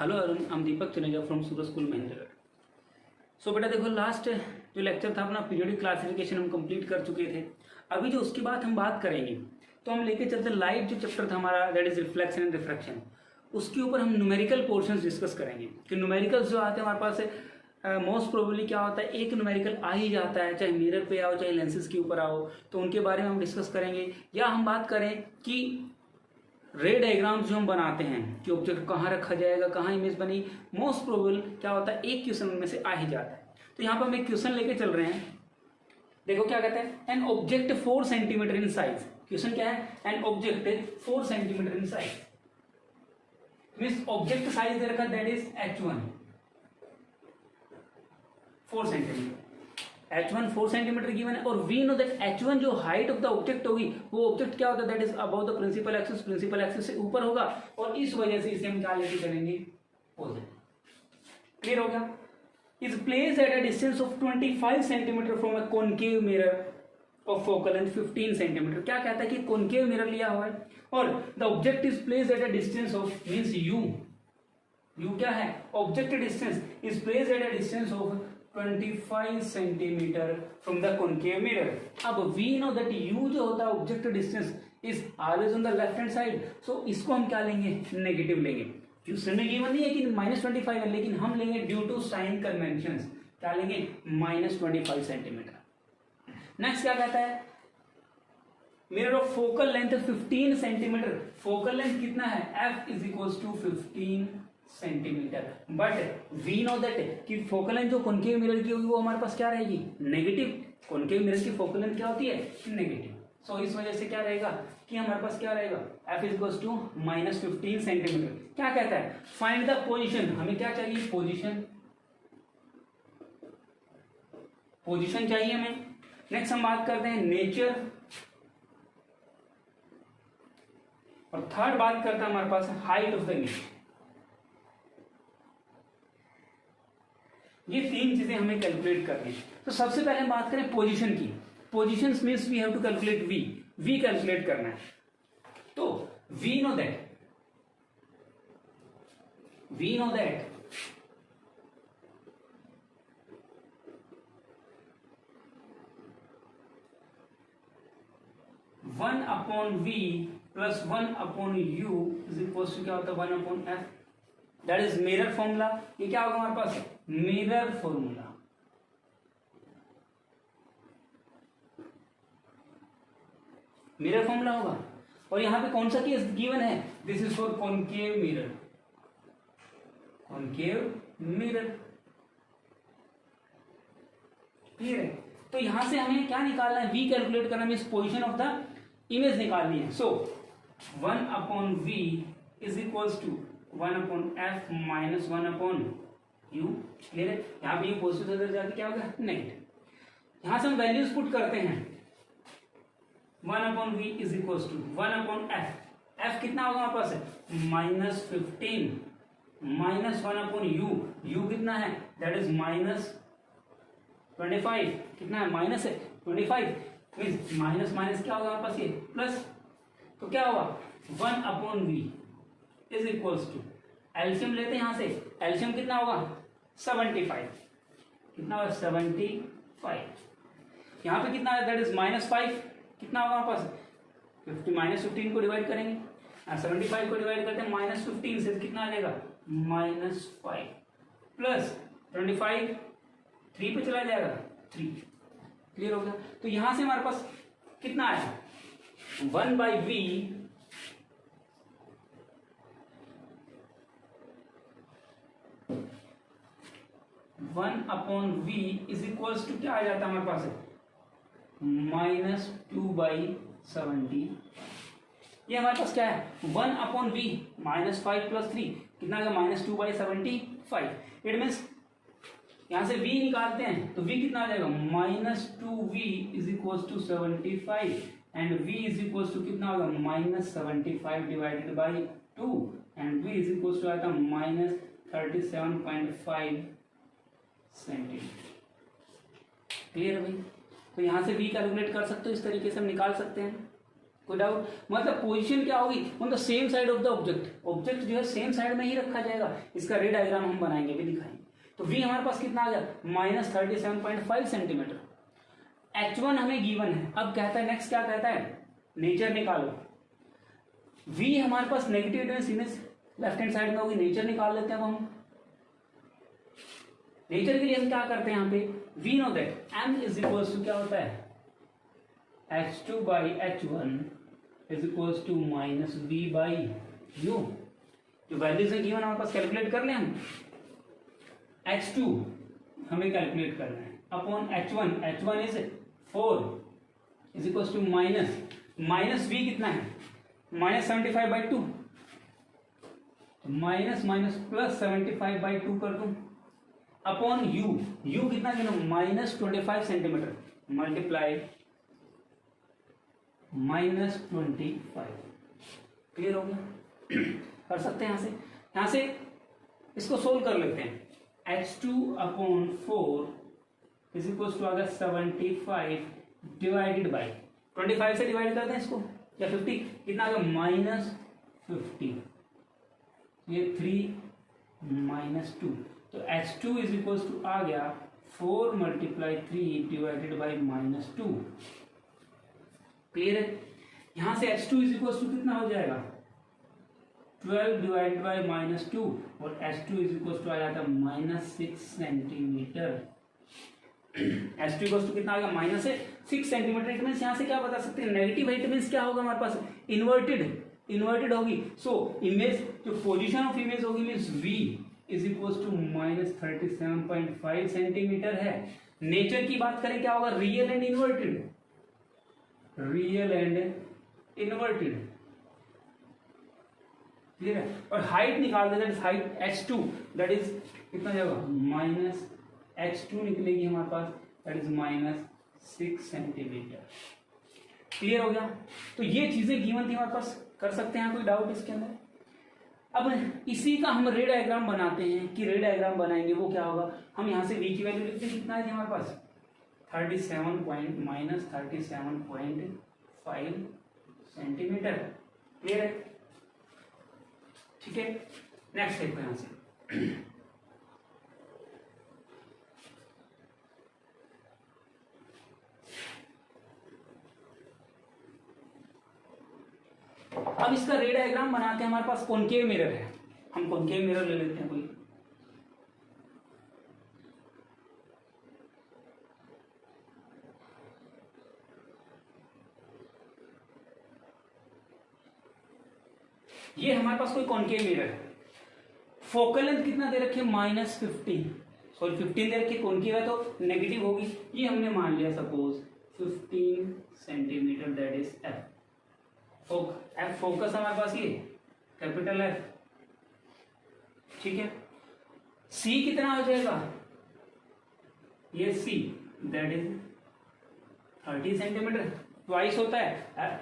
Hello Arun, I'm Deepak Chuneja from Surat school Mahendragarh. So बेटा देखो, last जो लेक्चर था अपना पीरियोडिक क्लासिफिकेशन हम कंप्लीट कर चुके थे। अभी जो उसके बाद हम बात करेंगे तो हम लेके चलते लाइट जो चैप्टर था हमारा, that is reflection and refraction. उसके ऊपर हम न्यूमेरिकल पोर्शंस डिस्कस करेंगे कि न्यूमेरिकल्स जो आते हैं हमारे पास मोस्ट प्रोबेबली क्या होता है, एक न्यूमेरिकल आ ही जाता है, चाहे मिरर पे आओ चाहे लेंसेज के ऊपर आओ, तो उनके बारे में हम डिस्कस करेंगे। या हम बात करें कि रे डायग्राम्स जो हम बनाते हैं कि ऑब्जेक्ट कहाँ रखा जाएगा, कहाँ इमेज बनी, मोस्ट प्रोबेबल क्या होता है, एक क्वेश्चन में से आ ही जाता है। तो यहाँ पर हम एक क्वेश्चन लेके चल रहे हैं। देखो क्या कहते हैं, an object 4 centimetre in size. Question क्या है, an object 4 centimetre in size, means object size दे रखा, that is H1 4 centimetre. H1 4 centimetre given है और वी नो दैट H1 जो हाइट ऑफ द ऑब्जेक्ट होगी वो ऑब्जेक्ट क्या होता है, that is above the principal axis, principal axis से ऊपर होगा और इस वजह से इसे हम क्या लेके चलेंगे, पॉजिटिव। क्लियर हो गया। Is placed at a distance of 25 centimetre from a concave mirror of focal length 15 centimetre. क्या कहता है कि कॉनकेव मिरर लिया हुआ है और the object is placed at a distance of, means you क्या है, object distance is placed at a distance of 25 centimetre from the concave mirror. अब वी नो दैट यू जो होता है object distance is always on the left hand side, so इसको हम क्या लेंगे, नेगेटिव लेंगे। क्वेश्चन में गिवन नहीं है कि -25 है, लेकिन हम लेंगे ड्यू टू साइन कन्वेंशन, क्या लेंगे, -25 सेंटीमीटर। नेक्स्ट क्या कहता है, mirror of focal length 15 centimetre. Focal length कितना है, f is equal to 15 centimetre. But we know that कि फोकल लेंथ जो कॉनकेव मिरर की होगी वो हमारे पास क्या रहेगी, नेगेटिव। कॉनकेव मिरर की फोकल लेंथ क्या होती है, नेगेटिव। सो इस वजह से क्या रहेगा कि हमारे पास क्या रहेगा, f is equal to -15 centimetre. क्या कहता है, फाइंड द पोजीशन, हमें क्या चाहिए, पोजीशन, पोजीशन चाहिए हमें। नेक्स्ट हम बात करते हैं नेचर, और थर्ड बात करता है हमारे पास हाइट ऑफ द इमेज। ये तीन चीजें हमें कैलकुलेट करनी है। तो सबसे पहले हम बात करें पोजीशन की। Positions means we have to calculate we calculate करना है। तो we know that 1/v plus 1/u is equal to क्या होता है, 1/f, that is mirror formula. ये क्या होगा हमारे पास, मिरर फॉर्मूला। मिरर फॉर्मूला होगा और यहां पे कौन सा केस गिवन है, this is for concave mirror, concave mirror. Clear है। तो यहां से हमें क्या निकालना है, वी कैलकुलेट करना है, means position of the image निकालनी है। So 1/v is equal to 1/f minus 1/u। Clear है। यहाँ पे यू पॉजिटिव इधर जाके क्या होगा, नेगेटिव। यहां से हम वैल्यूज पुट करते हैं, 1/v is equal to 1/f, f कितना होगा हमारे पास है, -15 माइनस 1/u, u कितना है, दैट इज -25, कितना है, माइनस है 25, मीन्स माइनस माइनस क्या होगा हमारे पास, ये प्लस। तो क्या होगा, 1/v इज इक्वल्स टू, एल्शियम लेते हैं यहां से, एल्शियम कितना होगा, 75, कितना होगा, 75। यहां पे कितना है, दैट इज -5, कितना होगा हमारे पास, 50 -15 को डिवाइड करेंगे, 75 को डिवाइड करते हैं -15 से, कितना आ जाएगा, -5 प्लस 25, 3 पे चला जाएगा, 3। क्लियर हो गया। तो यहां से हमारे पास कितना आया, 1/v 1/v is equals to क्या आ जाता है हमारे पास, -2/70। ये हमारे पास क्या है, 1/v -5 प्लस 3 कितना आएगा, -2/75। इट मीन्स यहां से v निकालते हैं तो v कितना आ जाएगा, -2v is equals to 75 and v is equals to कितना होगा, -75 divided by 2 and v is equals to आता -37.5 सेंटीमीटर। क्लियर है भाई। तो यहां से v कैलकुलेट कर सकते हो, इस तरीके से हम निकाल सकते हैं। कोई डाउट? मतलब पोजीशन क्या होगी, on the same side of the object, object जो है सेम साइड में ही रखा जाएगा। इसका रे डायग्राम हम बनाएंगे भी, दिखाएंगे। तो v हमारे पास कितना आ गया, -37.5 सेंटीमीटर। h1 हमें गिवन है। अब कहता है नेक्स्ट, क्या कहता है, नेचर निकालो। v हमारे पास negative advance image left hand side में होगी, नेचर निकाल लेते हैं। अब हम नेचर के लिए हम क्या करते हैं, यहाँ पे we know that m is equals to क्या होता है, h2 by h1 is equals to minus v by u। जो वैल्यूज है गिवन हमारे पास, कैलकुलेट कर लें हम। h2 हमें कैलकुलेट करना है upon h1 is 4 is equals to minus v कितना है, -75/2, माइनस प्लस 75/2 कर दूं अपॉन u कितना गिनो, -25 सेंटीमीटर मल्टीप्लाई -25। क्लियर हो गया? कर सकते हैं यहाँ से इसको सोल्व कर लेते हैं। h2/4 इज इक्वल टू आ गया 75 डिवाइडेड बाई 25 से डिवाइड करते हैं इसको, या 50 कितना आ गया, -50, ये 3 -2, तो h2 इज इक्वल टू आ गया 4 × 3 डिवाइडेड बाई -2। क्लियर है? यहां से h2 इज इक्वल टू कितना हो जाएगा, 12 डिवाइडेड बाई -2, और h2 इज इक्वल टू आ जाता है -6 सेंटीमीटर। h2 इक्वल टू कितना आ गया, -6 सेंटीमीटर। इट मीन्स यहाँ से क्या बता सकते हैं, नेगेटिव है, इट मीन्स क्या होगा हमारे पास, इन्वर्टेड होगी। सो इमेज जो पोजीशन ऑफ इमेज होगी means v is equal to -37.5 centimetre है। नेचर की बात करें क्या होगा, रियल एंड इन्वर्टेड। क्लियर है? और हाइट निकाल देते हैं, हाइट h2 दैट इज कितना जाएगा, -h2 निकलेगी हमारे पास, दैट इज -6 सेंटीमीटर। क्लियर हो गया? तो ये चीजें गिवन थी हमारे पास, कर सकते हैं। कोई डाउट इसके अंदर? अब इसी का हम रे डायग्राम बनाते हैं, कि रे डायग्राम बनाएंगे वो क्या होगा, हम यहाँ से v की वैल्यू लिखते हैं, कितना है हमारे पास, 37.5 सेंटीमीटर। क्लियर है? ठीक है, नेक्स्ट देखो यहाँ से। अब इसका रे डायग्राम बनाते हैं। हमारे पास कॉनकेव मिरर है, हम कॉनकेव मिरर ले लेते हैं कोई। ये हमारे पास कोई कॉनकेव मिरर है। फोकल लेंथ कितना दे रखे, -15, सॉरी 15 दे रखे, कॉनकेव है तो नेगेटिव होगी। ये हमने मान लिया suppose 15 centimetre, that is f। Focus हमारे पास ये कैपिटल F। ठीक है, C कितना हो जाएगा, ये C that is 30 centimetre, twice होता है,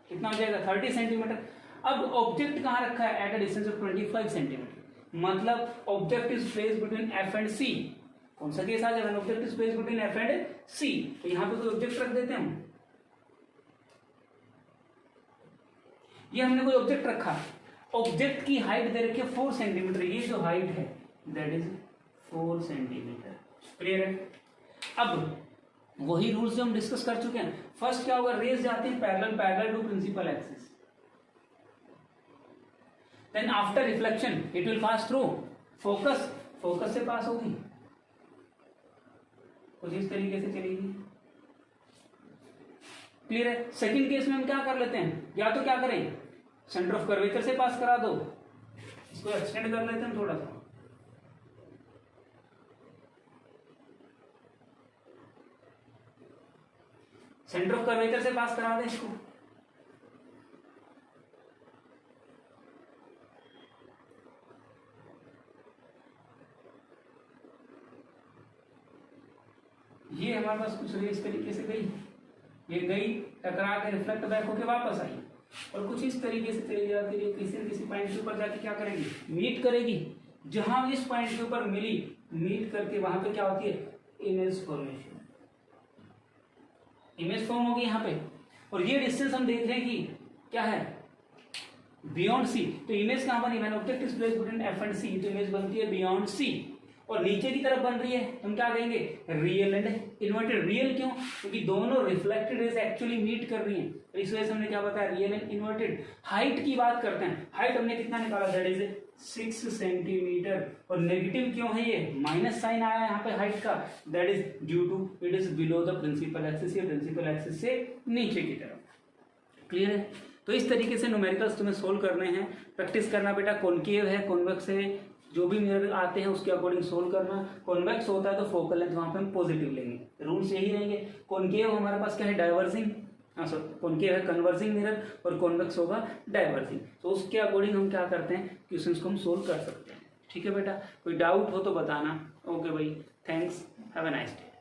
कितना हो जाएगा 30 सेंटीमीटर। अब ऑब्जेक्ट कहाँ रखा है, at a distance of 25 centimetre, मतलब object is placed between F and C। कौन सा केस आ जाएगा, object is placed between F and C, तो यहाँ पे कोई ऑब्जेक्ट रख देते हैं हम। ये हमने कोई ऑब्जेक्ट रखा, ऑब्जेक्ट की हाइट दे रखी है 4 सेंटीमीटर, ये जो हाइट है दैट इज 4 सेंटीमीटर। क्लियर है? अब वही रूल्स जो हम डिस्कस कर चुके हैं। फर्स्ट क्या होगा, रेज जाती है parallel to principal axis, then after reflection it will pass through focus से पास होगी, कुछ इस तरीके से चलेगी। क्लियर है? सेकंड केस में हम क्या कर लेते हैं, या तो क्या करें, सेंटर ऑफ कर्वेचर से पास करा दो, इसको एक्सटेंड कर लेते हैं थोड़ा सा, सेंटर ऑफ कर्वेचर से पास करा दें इसको। ये हमारे पास कुछ इस तरीके से गई, ये गई टकरा के रिफ्लेक्ट बैक होके वापस आई, और कुछ इस तरीके से चली जाती है, किसी न किसी पॉइंट के ऊपर जाके क्या करेगी, मीट करेगी। जहां इस पॉइंट के ऊपर मिली, मीट करके वहां पे क्या होती है, इमेज फॉर्मेशन, इमेज फॉर्म होगी यहाँ पे। और ये डिस्टेंस हम देख रहे हैं कि क्या है, बियॉन्ड सी। तो इमेज कहां बनी, when object is placed between F and C, तो इमेज बनती है बियॉन्ड सी। और नीचे की तरफ बन रही है, हम क्या कहेंगे, रियल एंड इन्वर्टेड। रियल क्यों, क्योंकि दोनों रिफ्लेक्टेड रेज एक्चुअली मीट कर रही हैं, तो इस वजह से हमने क्या बताया, रियल एंड इन्वर्टेड। हाइट की बात करते हैं, हाइट हमने कितना निकाला, दैट इज 6 सेंटीमीटर। और नेगेटिव क्यों है, ये माइनस साइन आया है यहाँ पे हाइट का, that is due to it is below the principal axis, या प्रिंसिपल एक्सिस से नीचे की तरफ। क्लियर है। तो इस तरीके से न्यूमेरिकल्स तुम्हें सोल्व करने हैं, प्रैक्टिस करना बेटा। कॉनकेव है, कॉन्वेक्स है, जो भी मिरर आते हैं उसके अकॉर्डिंग सोल्व करना। कॉन्वेक्स होता है तो फोकल लेंथ वहां पे हम पॉजिटिव लेंगे, रूल्स यही रहेंगे। कॉनकेव हमारे पास क्या है, डाइवर्जिंग, सॉरी कॉनकेव है कन्वर्जिंग मिरर, और कॉन्वेक्स होगा डाइवर्जिंग। तो उसके अकॉर्डिंग हम क्या करते हैं, क्वेश्चंस को हम सोल्व कर सकते हैं। ठीक है बेटा, कोई डाउट हो तो बताना। ओके भाई, thanks, have a nice day.